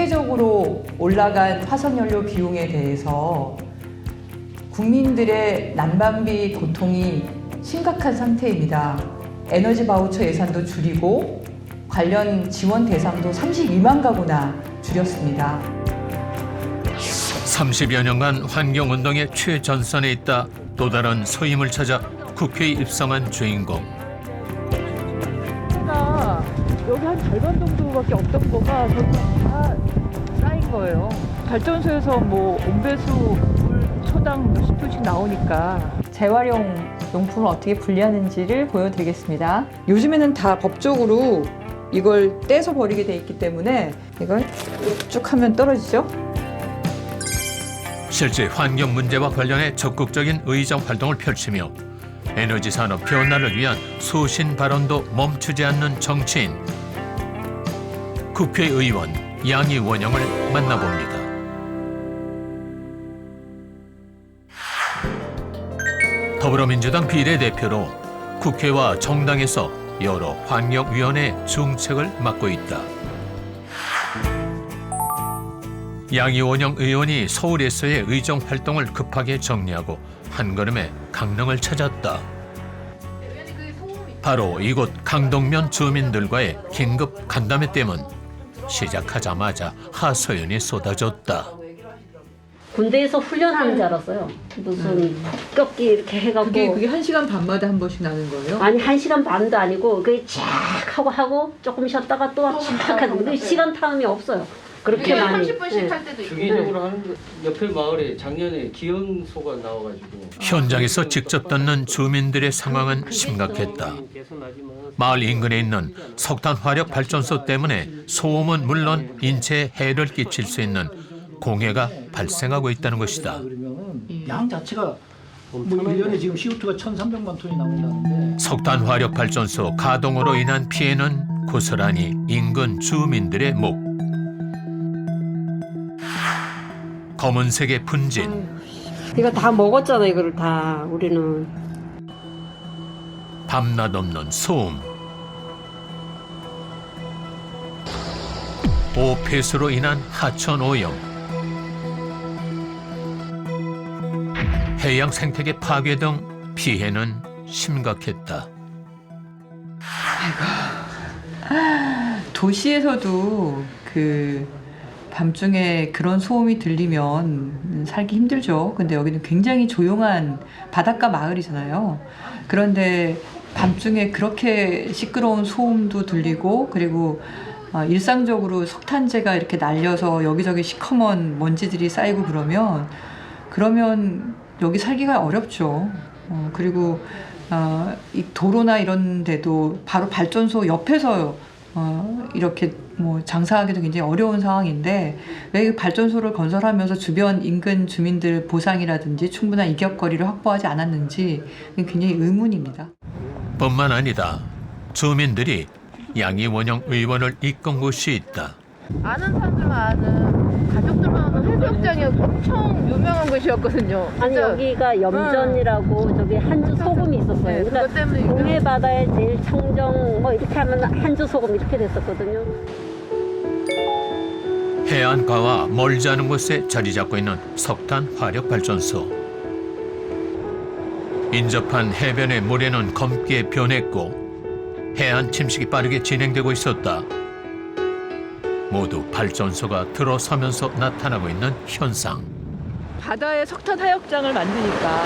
세계적으로 올라간 화석연료 비용에 대해서 국민들의 난방비 고통이 심각한 상태입니다. 에너지 바우처 예산도 줄이고 관련 지원 대상도 32만 가구나 줄였습니다. 30여 년간 환경운동의 최전선에 있다 또 다른 소임을 찾아 국회에 입성한 주인공. 여기 한 절반 정도밖에 없던 거가 결국 다 쌓인 거예요. 발전소에서 뭐 온배수 물 초당 몇십 톤씩 나오니까 재활용 용품을 어떻게 분리하는지를 보여드리겠습니다. 요즘에는 다 법적으로 이걸 떼서 버리게 돼 있기 때문에 이걸 쭉 하면 떨어지죠. 실제 환경 문제와 관련해 적극적인 의정 활동을 펼치며 에너지 산업 변화를 위한 소신 발언도 멈추지 않는 정치인. 국회의원 양이원영을 만나봅니다. 더불어민주당 비례대표로 국회와 정당에서 여러 환경위원회 중책을 맡고 있다. 양이원영 의원이 서울에서의 의정 활동을 급하게 정리하고 한걸음에 강릉을 찾았다. 바로 이곳 강동면 주민들과의 긴급 간담회 때문 시작하자마자 하소연이 쏟아졌다. 군대에서 훈련하는 줄 알았어요. 무슨 폭격기 이렇게 해갖고. 그게 1시간 반마다 한 번씩 나는 거예요? 아니 1시간 반도 아니고 그게 쫙 하고 조금 쉬었다가 또 쫙 하는데 시간 타임이 없어요. 그렇게 많이. 30분씩 할 때도 있고. 주기적으로 하는 거. 옆에 마을에 작년에 기형소가 나와가지고 현장에서 직접 듣는 주민들의 상황은 심각했다. 마을 인근에 있는 석탄 화력 발전소 때문에 소음은 물론 인체에 해를 끼칠 수 있는 공해가 발생하고 있다는 것이다. 양 자체가 뭐 1년에 지금 CO2가 1,300만 톤이 나온다는데 석탄 화력 발전소 가동으로 인한 피해는 고스란히 인근 주민들의 목. 검은색의 분진. 이거 다 먹었잖아 이거를 다 우리는. 밤낮 없는 소음. 오폐수로 인한 하천 오염. 해양 생태계 파괴 등 피해는 심각했다. 도시에서도 밤중에 그런 소음이 들리면 살기 힘들죠. 근데 여기는 굉장히 조용한 바닷가 마을이잖아요. 그런데 밤중에 그렇게 시끄러운 소음도 들리고 그리고 일상적으로 석탄재가 이렇게 날려서 여기저기 시커먼 먼지들이 쌓이고 그러면 여기 살기가 어렵죠. 그리고 이 도로나 이런 데도 바로 발전소 옆에서 이렇게 뭐 장사하기도 굉장히 어려운 상황인데 왜 발전소를 건설하면서 주변 인근 주민들 보상이라든지 충분한 이격거리를 확보하지 않았는지 굉장히 의문입니다. 뿐만 아니다. 주민들이 양이원영 의원을 이끈 곳이 있다. 아는 사람들만 아는 가족들만 아는 해수욕장이 엄청 유명한 곳이었거든요. 아니 진짜. 여기가 염전이라고 저기 한주 소금이 있었어요. 네, 그러니까 그것 때문에 동해 바다에 제일 청정 뭐 이렇게 하면 한주 소금 이렇게 됐었거든요. 해안가와 멀지 않은 곳에 자리 잡고 있는 석탄 화력 발전소. 인접한 해변의 모래는 검게 변했고 해안 침식이 빠르게 진행되고 있었다. 모두 발전소가 들어서면서 나타나고 있는 현상. 바다에 석탄 하역장을 만드니까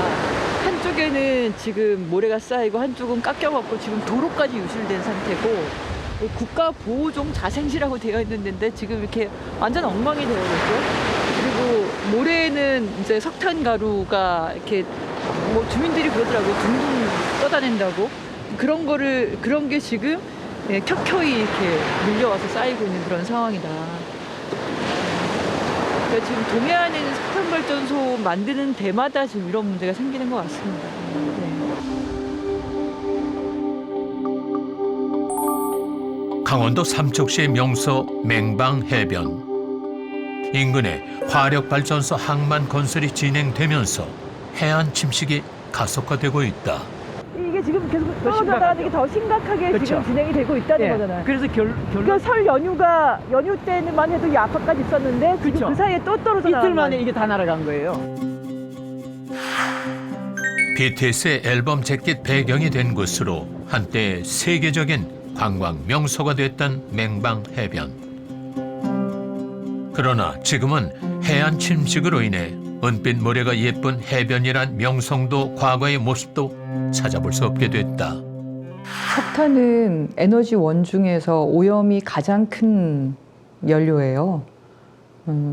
한쪽에는 지금 모래가 쌓이고 한쪽은 깎여갖고 지금 도로까지 유실된 상태고 국가 보호종 자생시라고 되어 있는 데인데 지금 이렇게 완전 엉망이 되어 있고 그리고 모래는 이제 석탄 가루가 이렇게 뭐 주민들이 그러더라고요. 둥둥 떠다닌다고 그런 게 지금 켜켜이 이렇게 밀려와서 쌓이고 있는 그런 상황이다. 그러니까 지금 동해안에 있는 석탄 발전소 만드는 데마다 지금 이런 문제가 생기는 것 같습니다. 네. 강원도 삼척시의 명소 맹방해변. 인근에 화력발전소 항만 건설이 진행되면서 해안 침식이 가속화되고 있다. 이게 이게 지금 계속 떨어져 나가는 게 더 심각하게 그렇죠. 지금 진행이 되고 있다는 예. 거잖아요. 그래서 그러니까 설 연휴 때만 해도 이 아파까지 있었는데 지금 그렇죠. 그 사이에 또 떨어져 나간 이틀 만에 거예요. 이게 다 날아간 거예요. BTS의 앨범 재킷 배경이 된 곳으로 한때 세계적인 관광 명소가 됐던 맹방 해변. 그러나 지금은 해안 침식으로 인해 은빛 모래가 예쁜 해변이란 명성도 과거의 모습도 찾아볼 수 없게 됐다. 석탄은 에너지원 중에서 오염이 가장 큰 연료예요.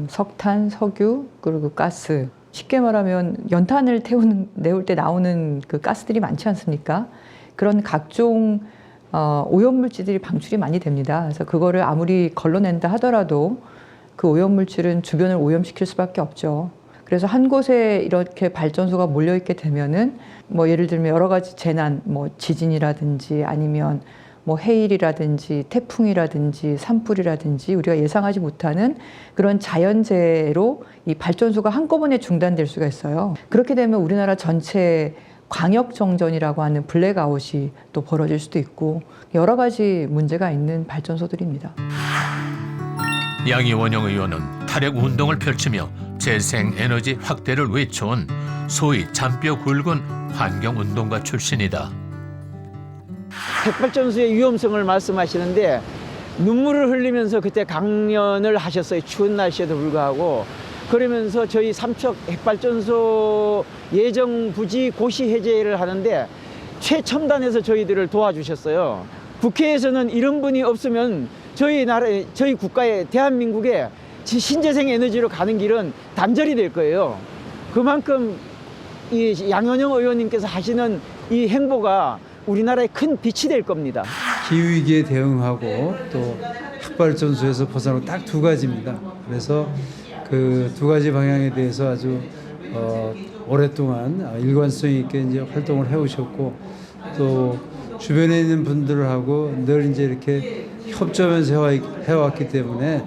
석탄, 석유, 그리고 가스. 쉽게 말하면 연탄을 내올 때 나오는 그 가스들이 많지 않습니까? 그런 각종 오염물질들이 방출이 많이 됩니다. 그래서 그거를 아무리 걸러낸다 하더라도 그 오염물질은 주변을 오염시킬 수밖에 없죠. 그래서 한 곳에 이렇게 발전소가 몰려있게 되면은 뭐 예를 들면 여러 가지 재난, 뭐 지진이라든지 아니면 뭐 해일이라든지 태풍이라든지 산불이라든지 우리가 예상하지 못하는 그런 자연재해로 이 발전소가 한꺼번에 중단될 수가 있어요. 그렇게 되면 우리나라 전체 광역정전이라고 하는 블랙아웃이 또 벌어질 수도 있고 여러 가지 문제가 있는 발전소들입니다. 양이원영 의원은 탈핵 운동을 펼치며 재생에너지 확대를 외쳐온 소위 잔뼈 굵은 환경운동가 출신이다. 핵발전소의 위험성을 말씀하시는데 눈물을 흘리면서 그때 강연을 하셨어요. 추운 날씨에도 불구하고. 그러면서 저희 삼척 핵발전소 예정 부지 고시 해제를 하는데 최첨단에서 저희들을 도와주셨어요. 국회에서는 이런 분이 없으면 저희 국가의 대한민국의 신재생 에너지로 가는 길은 단절이 될 거예요. 그만큼 이 양현영 의원님께서 하시는 이 행보가 우리나라의 큰 빛이 될 겁니다. 기후위기에 대응하고 또 핵발전소에서 벗어나고 딱 두 가지입니다. 그래서 그 두 가지 방향에 대해서 아주 오랫동안 일관성 있게 이제 활동을 해오셨고 또 주변에 있는 분들하고 늘 이제 이렇게 협조하면서 해왔기 때문에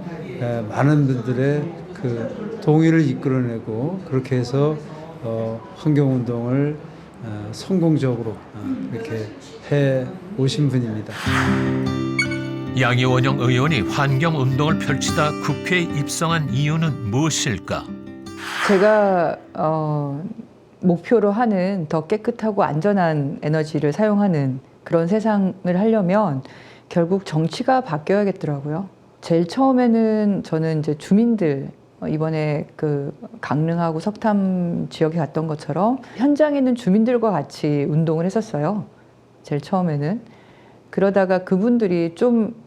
많은 분들의 그 동의를 이끌어내고 그렇게 해서 환경운동을 성공적으로 이렇게 해 오신 분입니다. 양이원영 의원이 환경운동을 펼치다 국회에 입성한 이유는 무엇일까? 제가 목표로 하는 더 깨끗하고 안전한 에너지를 사용하는 그런 세상을 하려면 결국 정치가 바뀌어야겠더라고요. 제일 처음에는 저는 이제 주민들 이번에 그 강릉하고 석탄 지역에 갔던 것처럼 현장에 있는 주민들과 같이 운동을 했었어요. 제일 처음에는. 그러다가 그분들이 좀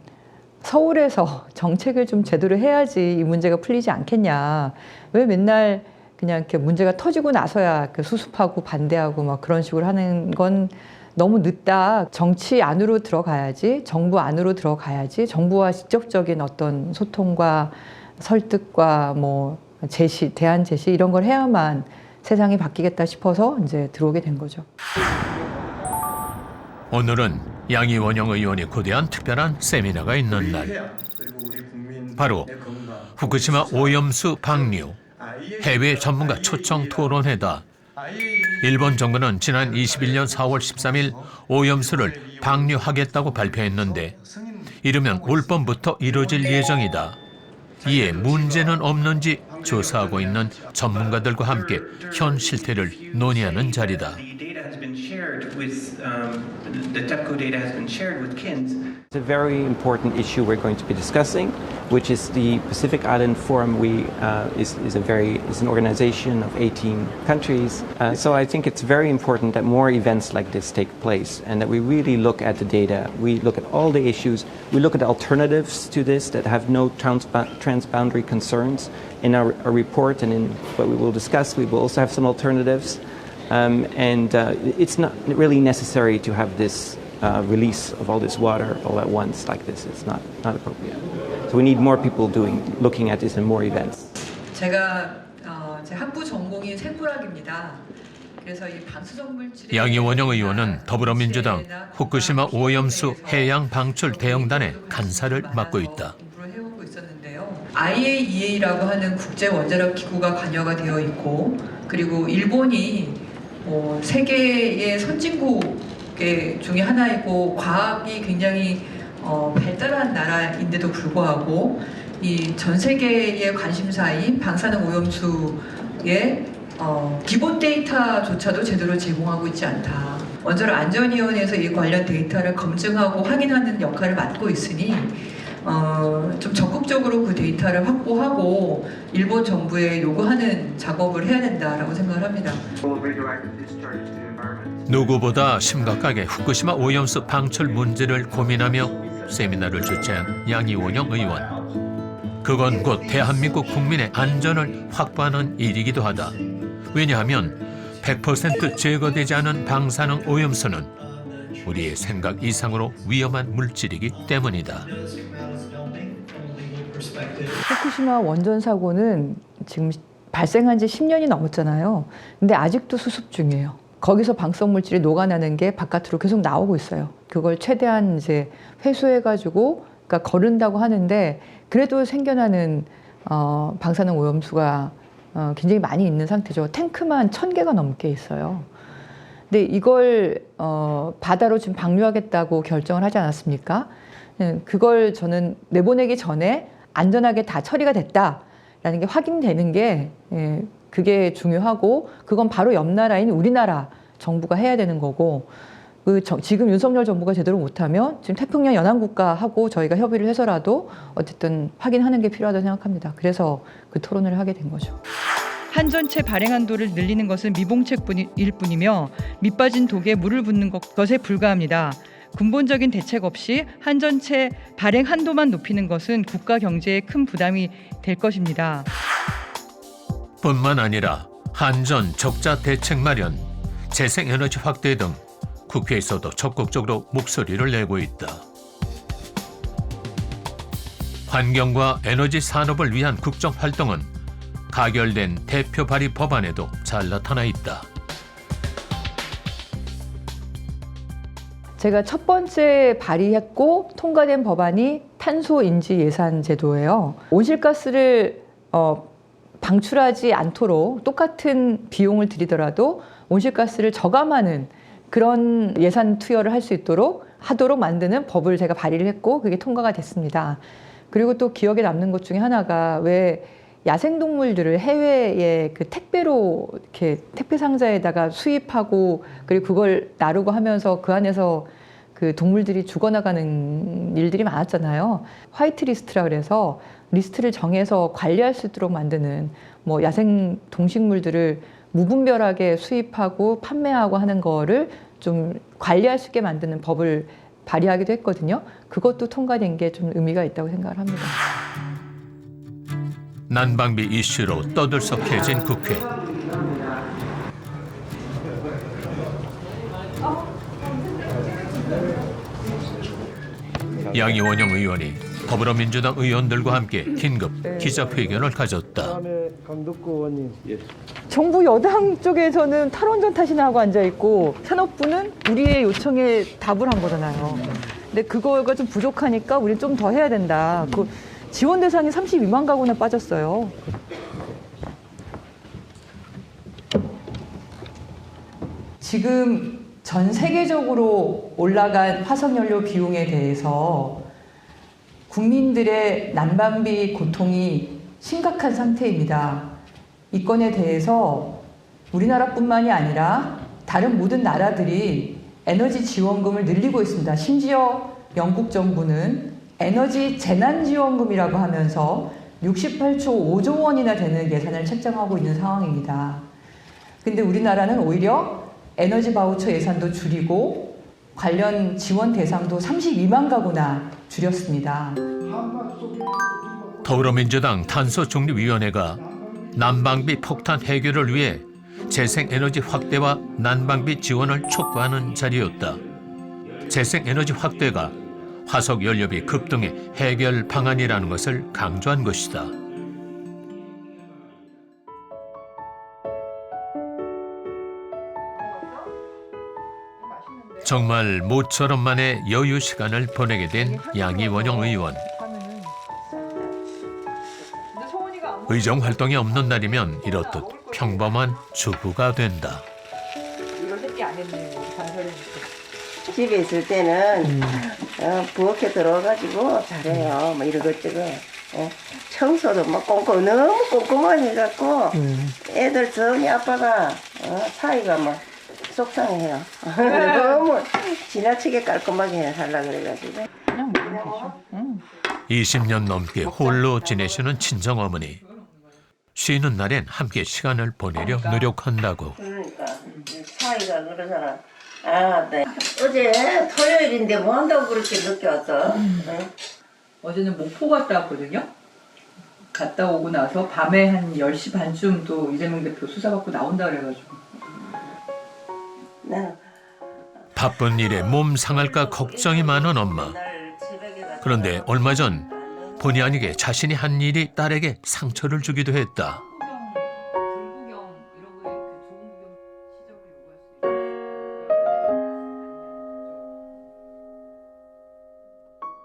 서울에서 정책을 좀 제대로 해야지 이 문제가 풀리지 않겠냐. 왜 맨날 그냥 이렇게 문제가 터지고 나서야 그 수습하고 반대하고 막 그런 식으로 하는 건 너무 늦다. 정치 안으로 들어가야지, 정부 안으로 들어가야지, 정부와 직접적인 어떤 소통과 설득과 뭐 제시, 대안 제시 이런 걸 해야만 세상이 바뀌겠다 싶어서 이제 들어오게 된 거죠. 오늘은 양이원영 의원이 고대한 특별한 세미나가 있는 날. 바로 후쿠시마 오염수 방류 해외 전문가 초청 토론회다. 일본 정부는 지난 21년 4월 13일 오염수를 방류하겠다고 발표했는데 이르면 올 봄부터 이루어질 예정이다. 이에 문제는 없는지 조사하고 있는 전문가들과 함께 현 실태를 논의하는 자리다. The TEPCO data has been shared with KINS. It's a very important issue we're going to be discussing, which is the Pacific Island Forum. Is an organization of 18 countries. So I think it's very important that more events like this take place and that we really look at the data. We look at all the issues. We look at alternatives to this that have no transboundary concerns. In our report and in what we will discuss, we will also have some alternatives. It's not really necessary to have this release of all this water all at once like this. It's not appropriate. So we need more people looking at this and more events. 제가 제 학부 전공이 생물학입니다. 그래서 이 방수성물질의 양이원영 의원은 더불어민주당 후쿠시마 오염수 해양 방출 대응단의 간사를 맡고 있다. 해오고 있었는데요. IAEA라고 하는 국제 원자력 기구가 관여가 되어 있고 그리고 일본이 세계의 선진국 개 중에 하나이고 과학이 굉장히 발달한 나라인데도 불구하고 이 전 세계의 관심사인 방사능 오염수의 기본 데이터조차도 제대로 제공하고 있지 않다. 원자력 안전위원회에서 이 관련 데이터를 검증하고 확인하는 역할을 맡고 있으니 좀 적극적으로 그 데이터를 확보하고 일본 정부에 요구하는 작업을 해야 된다라고 생각을 합니다. 누구보다 심각하게 후쿠시마 오염수 방출 문제를 고민하며 세미나를 주최한 양이원영 의원. 그건 곧 대한민국 국민의 안전을 확보하는 일이기도 하다. 왜냐하면 100% 제거되지 않은 방사능 오염수는 우리의 생각 이상으로 위험한 물질이기 때문이다. 후쿠시마 원전 사고는 지금 발생한 지 10년이 넘었잖아요. 근데 아직도 수습 중이에요. 거기서 방사성 물질이 녹아나는 게 바깥으로 계속 나오고 있어요. 그걸 최대한 이제 회수해가지고 그러니까 거른다고 하는데 그래도 생겨나는 방사능 오염수가 굉장히 많이 있는 상태죠. 탱크만 1000개가 넘게 있어요. 근데 이걸 바다로 지금 방류하겠다고 결정을 하지 않았습니까? 그걸 저는 내보내기 전에 안전하게 다 처리가 됐다라는 게 확인되는 게 그게 중요하고 그건 바로 옆 나라인 우리나라 정부가 해야 되는 거고 지금 윤석열 정부가 제대로 못하면 지금 태평양 연안국가하고 저희가 협의를 해서라도 어쨌든 확인하는 게 필요하다고 생각합니다. 그래서 그 토론을 하게 된 거죠. 한전체 발행 한도를 늘리는 것은 미봉책일 뿐이며 밑빠진 독에 물을 붓는 것에 불과합니다. 근본적인 대책 없이 한전체 발행 한도만 높이는 것은 국가 경제에 큰 부담이 될 것입니다. 뿐만 아니라 한전 적자 대책 마련, 재생에너지 확대 등 국회에서도 적극적으로 목소리를 내고 있다. 환경과 에너지 산업을 위한 국정활동은 가결된 대표 발의 법안에도 잘 나타나 있다. 제가 첫 번째 발의했고 통과된 법안이 탄소인지 예산 제도예요. 온실가스를 방출하지 않도록 똑같은 비용을 들이더라도 온실가스를 저감하는 그런 예산 투여를 할 수 있도록 하도록 만드는 법을 제가 발의를 했고 그게 통과가 됐습니다. 그리고 또 기억에 남는 것 중에 하나가 왜 야생동물들을 해외에 그 택배로 이렇게 택배 상자에다가 수입하고 그리고 그걸 나르고 하면서 그 안에서 그 동물들이 죽어나가는 일들이 많았잖아요. 화이트 리스트라 그래서 리스트를 정해서 관리할 수 있도록 만드는 뭐 야생 동식물들을 무분별하게 수입하고 판매하고 하는 거를 좀 관리할 수 있게 만드는 법을 발의하기도 했거든요. 그것도 통과된 게 좀 의미가 있다고 생각을 합니다. 난방비 이슈로 떠들썩해진 국회. 양이원영 의원이 더불어민주당 의원들과 함께 긴급 기자회견을 가졌다. 강덕구 의원님. 정부 여당 쪽에서는 탈원전 탓이나 하고 앉아있고 산업부는 우리의 요청에 답을 한 거잖아요. 근데 그거가 좀 부족하니까 우리 좀 더 해야 된다. 그 지원 대상이 32만 가구나 빠졌어요. 지금 전 세계적으로 올라간 화석연료 비용에 대해서 국민들의 난방비 고통이 심각한 상태입니다. 이 건에 대해서 우리나라뿐만이 아니라 다른 모든 나라들이 에너지 지원금을 늘리고 있습니다. 심지어 영국 정부는 에너지 재난지원금이라고 하면서 68조 5조 원이나 되는 예산을 책정하고 있는 상황입니다. 근데 우리나라는 오히려 에너지 바우처 예산도 줄이고 관련 지원 대상도 32만 가구나 줄였습니다. 더불어민주당 탄소중립위원회가 난방비 폭탄 해결을 위해 재생에너지 확대와 난방비 지원을 촉구하는 자리였다. 재생에너지 확대가 화석연료비 급등의 해결 방안이라는 것을 강조한 것이다. 정말 모처럼 만에 여유 시간을 보내게 된 양이원영 의원. 의정 활동이 없는 날이면 이렇듯 평범한 주부가 된다. 이걸 했기 안 했네. 집에 있을 때는 부엌에 들어가가지고 잘해요. 뭐 이러고저러. 청소도 뭐 너무 꼼꼼하게 해갖고 애들 저희 아빠가 사이가 뭐 속상해요. 너무 지나치게 깔끔하게 하려고 그래가지고. 20년 넘게 홀로 지내시는 친정어머니. 쉬는 날엔 함께 시간을 보내려 노력한다고. 그러니까 사이가 그러잖아. 아, 네. 어제 토요일인데 뭐 한다고 그렇게 늦게 왔어? 어제는 목포 갔다 왔거든요. 갔다 오고 나서 밤에 한 10시 반쯤 또 이재명 대표 수사받고 나온다 그래가지고. 네. 바쁜 일에 몸 상할까 걱정이 많은 엄마. 그런데 얼마 전 본의 아니게 자신이 한 일이 딸에게 상처를 주기도 했다.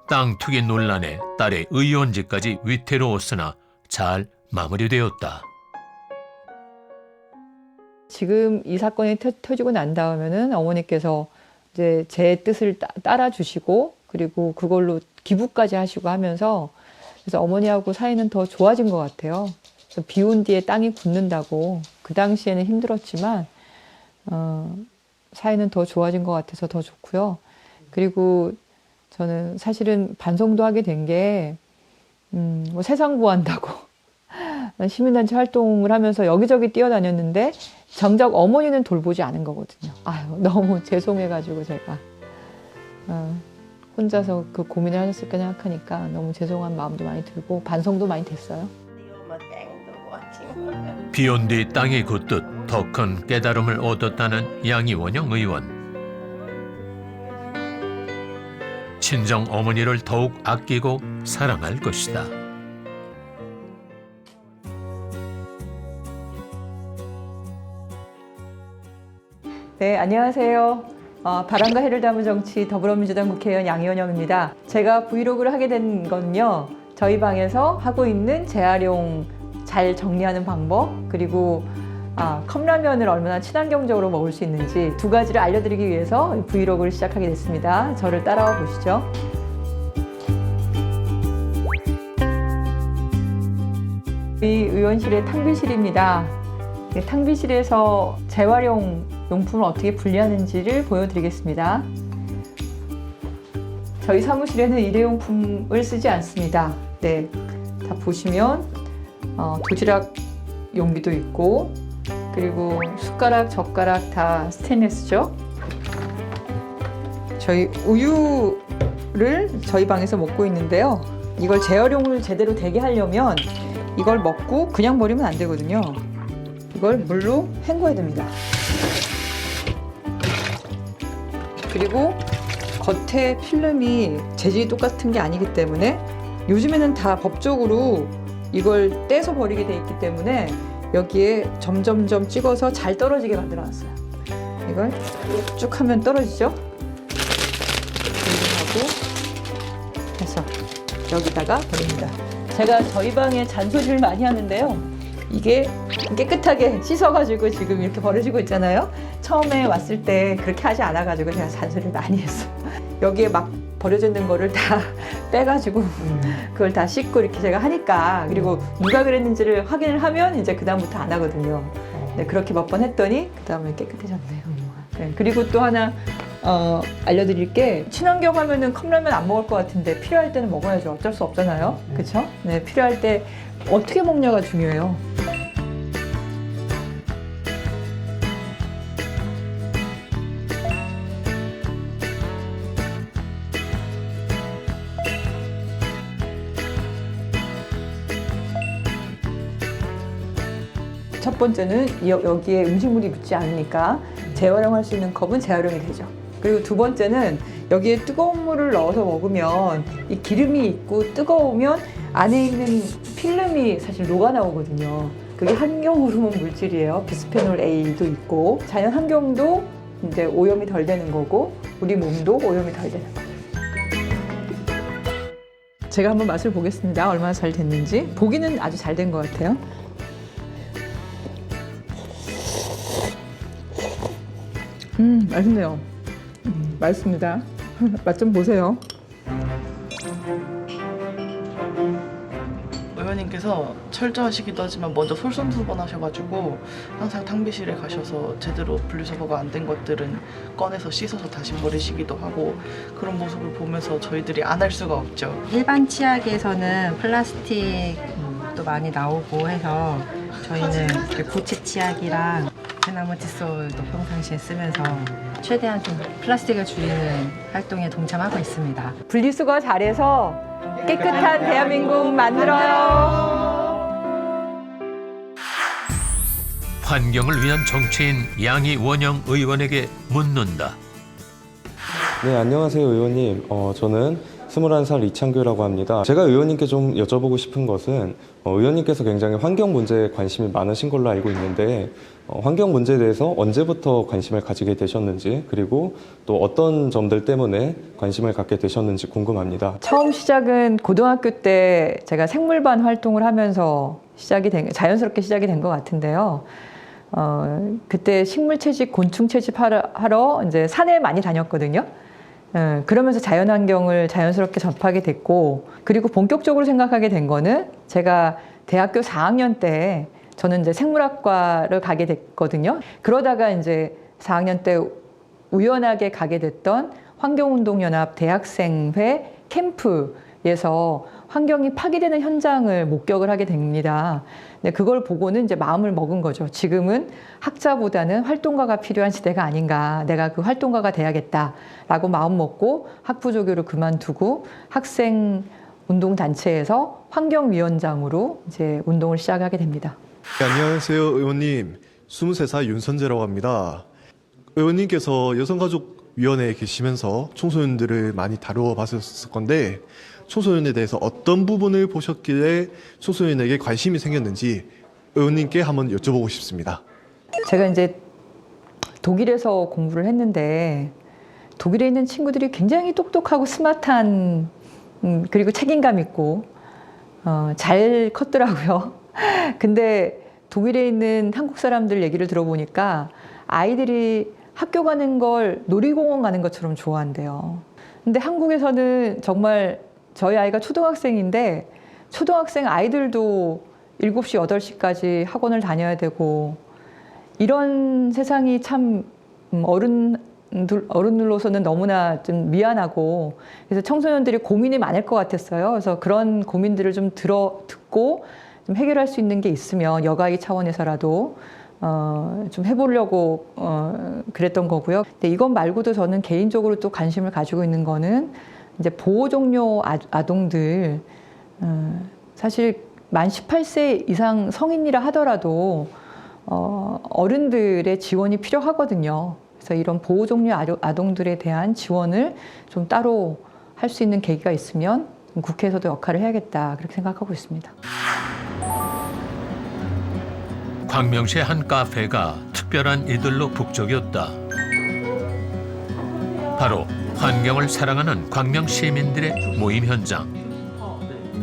땅 투기 논란에 딸의 의원직까지 위태로웠으나 잘 마무리되었다. 지금 이 사건이 터지고 난 다음에는 어머니께서 이제 제 뜻을 따라주시고 그리고 그걸로 기부까지 하시고 하면서 그래서 어머니하고 사이는 더 좋아진 것 같아요. 그래서 비온 뒤에 땅이 굳는다고 그 당시에는 힘들었지만 사이는 더 좋아진 것 같아서 더 좋고요. 그리고 저는 사실은 반성도 하게 된 게 뭐 세상 구한다고 시민단체 활동을 하면서 여기저기 뛰어다녔는데 정작 어머니는 돌보지 않은 거거든요. 아유 너무 죄송해가지고 제가 혼자서 그 고민을 하셨을까 생각하니까 너무 죄송한 마음도 많이 들고 반성도 많이 됐어요. 비온 뒤 땅이 굳듯 더 큰 깨달음을 얻었다는 양이원영 의원. 친정 어머니를 더욱 아끼고 사랑할 것이다. 네, 안녕하세요. 바람과 해를 담은 정치 더불어민주당 국회의원 양이원영입니다. 제가 브이로그를 하게 된 건요. 저희 방에서 하고 있는 재활용 잘 정리하는 방법 그리고 컵라면을 얼마나 친환경적으로 먹을 수 있는지 두 가지를 알려드리기 위해서 브이로그를 시작하게 됐습니다. 저를 따라와 보시죠. 이 의원실의 탕비실입니다. 탕비실에서 재활용 용품을 어떻게 분리하는지를 보여드리겠습니다. 저희 사무실에는 일회용품을 쓰지 않습니다. 네, 다 보시면 도시락 용기도 있고 그리고 숟가락, 젓가락 다 스테인리스죠. 저희 우유를 저희 방에서 먹고 있는데요. 이걸 재활용을 제대로 되게 하려면 이걸 먹고 그냥 버리면 안 되거든요. 이걸 물로 헹궈야 됩니다. 그리고 겉에 필름이 재질이 똑같은 게 아니기 때문에 요즘에는 다 법적으로 이걸 떼서 버리게 돼 있기 때문에 여기에 점점점 찍어서 잘 떨어지게 만들어 놨어요. 이걸 쭉 하면 떨어지죠? 하고 해서 여기다가 버립니다. 제가 저희 방에 잔소리를 많이 하는데요. 이게 깨끗하게 씻어가지고 지금 이렇게 버려지고 있잖아요. 처음에 왔을 때 그렇게 하지 않아가지고 제가 잔소리를 많이 했어요. 여기에 막 버려져 있는 거를 다 빼가지고 그걸 다 씻고 이렇게 제가 하니까 그리고 누가 그랬는지를 확인을 하면 이제 그 다음부터 안 하거든요. 네, 그렇게 몇 번 했더니 그 다음에 깨끗해졌네요. 네, 그리고 또 하나 알려드릴 게 친환경 하면은 컵라면 안 먹을 것 같은데 필요할 때는 먹어야죠. 어쩔 수 없잖아요. 그렇죠? 네, 필요할 때 어떻게 먹냐가 중요해요. 첫 번째는 여기에 음식물이 묻지 않으니까 재활용할 수 있는 컵은 재활용이 되죠. 그리고 두 번째는 여기에 뜨거운 물을 넣어서 먹으면 이 기름이 있고 뜨거우면 안에 있는 필름이 사실 녹아 나오거든요. 그게 환경 호르몬 물질이에요. 비스페놀 A도 있고 자연 환경도 이제 오염이 덜 되는 거고 우리 몸도 오염이 덜 되는 거예요. 제가 한번 맛을 보겠습니다. 얼마나 잘 됐는지. 보기는 아주 잘 된 것 같아요. 맛있네요. 맛있습니다. 맛 좀 보세요. 의원님께서 철저하시기도 하지만 먼저 솔선수범하셔가지고 항상 탕비실에 가셔서 제대로 분리수거가 안 된 것들은 꺼내서 씻어서 다시 버리시기도 하고 그런 모습을 보면서 저희들이 안 할 수가 없죠. 일반 치약에서는 플라스틱도 많이 나오고 해서 저희는 이렇게 고체 치약이랑 대나무 칫솔도 평상시에 쓰면서 최대한 좀 플라스틱을 줄이는 활동에 동참하고 있습니다. 분리수거 잘해서 깨끗한 대한민국 만들어요. 환경을 위한 정치인 양이원영 의원에게 묻는다. 네, 안녕하세요, 의원님. 저는 21살 이창규라고 합니다. 제가 의원님께 좀 여쭤보고 싶은 것은 의원님께서 굉장히 환경 문제에 관심이 많으신 걸로 알고 있는데 환경 문제에 대해서 언제부터 관심을 가지게 되셨는지 그리고 또 어떤 점들 때문에 관심을 갖게 되셨는지 궁금합니다. 처음 시작은 고등학교 때 제가 생물반 활동을 하면서 자연스럽게 시작이 된 것 같은데요. 그때 식물 채집, 곤충 채집하러 이제 산에 많이 다녔거든요. 그러면서 자연환경을 자연스럽게 접하게 됐고, 그리고 본격적으로 생각하게 된 거는 제가 대학교 4학년 때 저는 이제 생물학과를 가게 됐거든요. 그러다가 이제 4학년 때 우연하게 가게 됐던 환경운동연합 대학생회 캠프에서 환경이 파괴되는 현장을 목격을 하게 됩니다. 근데 그걸 보고는 이제 마음을 먹은 거죠. 지금은 학자보다는 활동가가 필요한 시대가 아닌가. 내가 그 활동가가 돼야겠다라고 마음 먹고 학부조교를 그만두고 학생 운동단체에서 환경위원장으로 이제 운동을 시작하게 됩니다. 네, 안녕하세요, 의원님. 23살 윤선재라고 합니다. 의원님께서 여성가족위원회에 계시면서 청소년들을 많이 다루어 봤었을 건데 청소년에 대해서 어떤 부분을 보셨길래 청소년에게 관심이 생겼는지 의원님께 한번 여쭤보고 싶습니다. 제가 이제 독일에서 공부를 했는데 독일에 있는 친구들이 굉장히 똑똑하고 스마트한 그리고 책임감 있고 잘 컸더라고요. 근데 독일에 있는 한국 사람들 얘기를 들어보니까 아이들이 학교 가는 걸 놀이공원 가는 것처럼 좋아한대요. 근데 한국에서는 정말 저희 아이가 초등학생인데 초등학생 아이들도 7시, 8시까지 학원을 다녀야 되고 이런 세상이 참 어른들로서는 너무나 좀 미안하고 그래서 청소년들이 고민이 많을 것 같았어요. 그래서 그런 고민들을 좀 듣고 좀 해결할 수 있는 게 있으면 여가의 차원에서라도 좀 해보려고 그랬던 거고요. 근데 이것 말고도 저는 개인적으로 또 관심을 가지고 있는 거는 이제 보호 종료 아동들 사실 만 18세 이상 성인이라 하더라도 어른들의 지원이 필요하거든요. 그래서 이런 보호 종료 아동들에 대한 지원을 좀 따로 할 수 있는 계기가 있으면 국회에서도 역할을 해야겠다 그렇게 생각하고 있습니다. 광명시의 한 카페가 특별한 이들로 북적였다. 바로 환경을 사랑하는 광명 시민들의 모임 현장.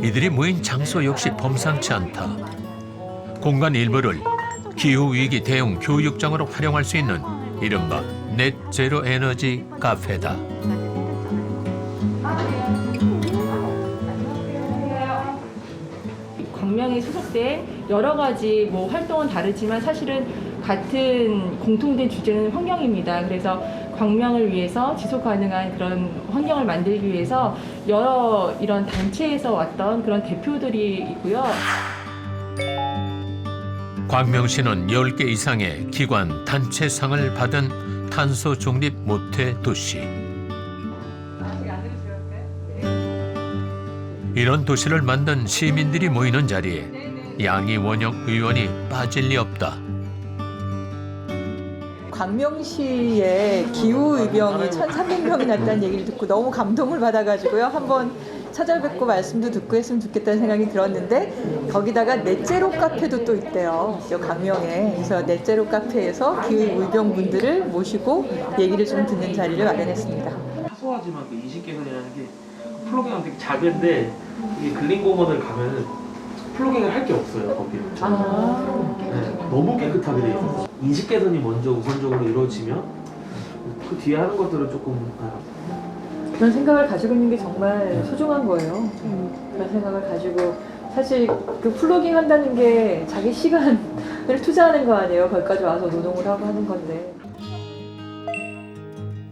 이들이 모인 장소 역시 범상치 않다. 공간 일부를 기후위기 대응 교육장으로 활용할 수 있는 이른바 넷제로 에너지 카페다. 광명에 소속된 여러 가지 활동은 다르지만 사실은 같은 공통된 주제는 환경입니다. 그래서 광명을 위해서 지속 가능한 그런 환경을 만들기 위해서 여러 이런 단체에서 왔던 그런 대표들이 있고요. 광명시는 10개 이상의 기관, 단체상을 받은 탄소 중립 모태 도시. 이런 도시를 만든 시민들이 모이는 자리에 양이원영 의원이 빠질 리 없다. 광명시에 기후의병이 1,300명이 났다는 얘기를 듣고 너무 감동을 받아가지고요. 한번 찾아뵙고 말씀도 듣고 했으면 좋겠다는 생각이 들었는데 거기다가 넷제로 카페도 또 있대요. 광명에. 그래서 넷제로 카페에서 기후의병 분들을 모시고 얘기를 좀 듣는 자리를 마련했습니다. 사소하지만 그 인식 개선이라는 게 플로깅은 되게 작은데 이게 근린공원을 가면은 플로깅을 할 게 없어요 거기는. 네, 너무 깨끗하게 돼 있어서 인식 개선이 먼저 우선적으로 이루어지면 그 뒤에 하는 것들은 조금 그런 생각을 가지고 있는 게 정말 소중한 거예요. 그런 생각을 가지고 사실 그 플로깅 한다는 게 자기 시간을 투자하는 거 아니에요. 거기까지 와서 노동을 하고 하는 건데.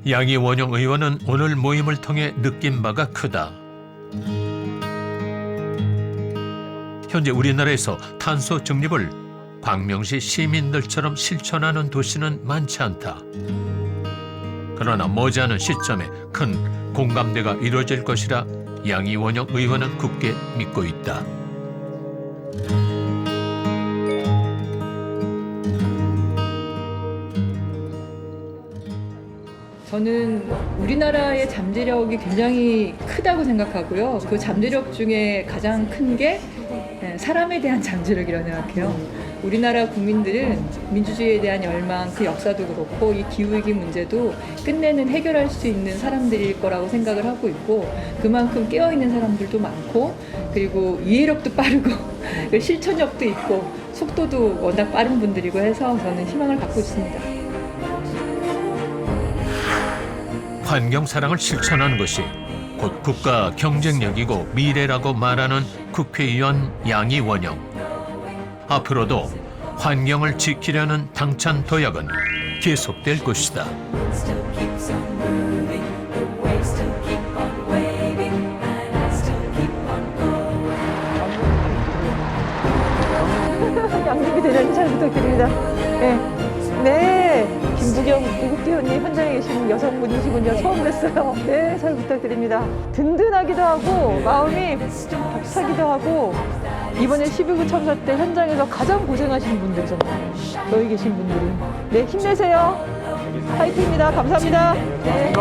양이원영 의원은 오늘 모임을 통해 느낀 바가 크다. 현재 우리나라에서 탄소 중립을 광명시 시민들처럼 실천하는 도시는 많지 않다. 그러나 머지않은 시점에 큰 공감대가 이루어질 것이라 양이원영 의원은 굳게 믿고 있다. 저는 우리나라의 잠재력이 굉장히 크다고 생각하고요. 그 잠재력 중에 가장 큰 게 사람에 대한 잠재력이라고 생각해요. 우리나라 국민들은 민주주의에 대한 열망, 그 역사도 그렇고 이 기후위기 문제도 끝내는 해결할 수 있는 사람들일 거라고 생각을 하고 있고 그만큼 깨어있는 사람들도 많고 그리고 이해력도 빠르고 실천력도 있고 속도도 워낙 빠른 분들이고 해서 저는 희망을 갖고 있습니다. 환경 사랑을 실천하는 것이 곧 국가 경쟁력이고 미래라고 말하는 국회의원 양이원영. 앞으로도 환경을 지키려는 당찬 도약은 계속될 것이다. 양준기 대장님 잘 부탁드립니다. 네, 김부경 구국대원님 현장에 계신 여성분이시군요. 처음 뵀어요. 네, 잘 부탁드립니다. 든든하기도 하고 마음이 벅차기도 하고 이번에 12구 참사 때 현장에서 가장 고생하신 분들이잖아요. 여기 계신 분들이. 네, 힘내세요. 파이팅입니다. 감사합니다. 네.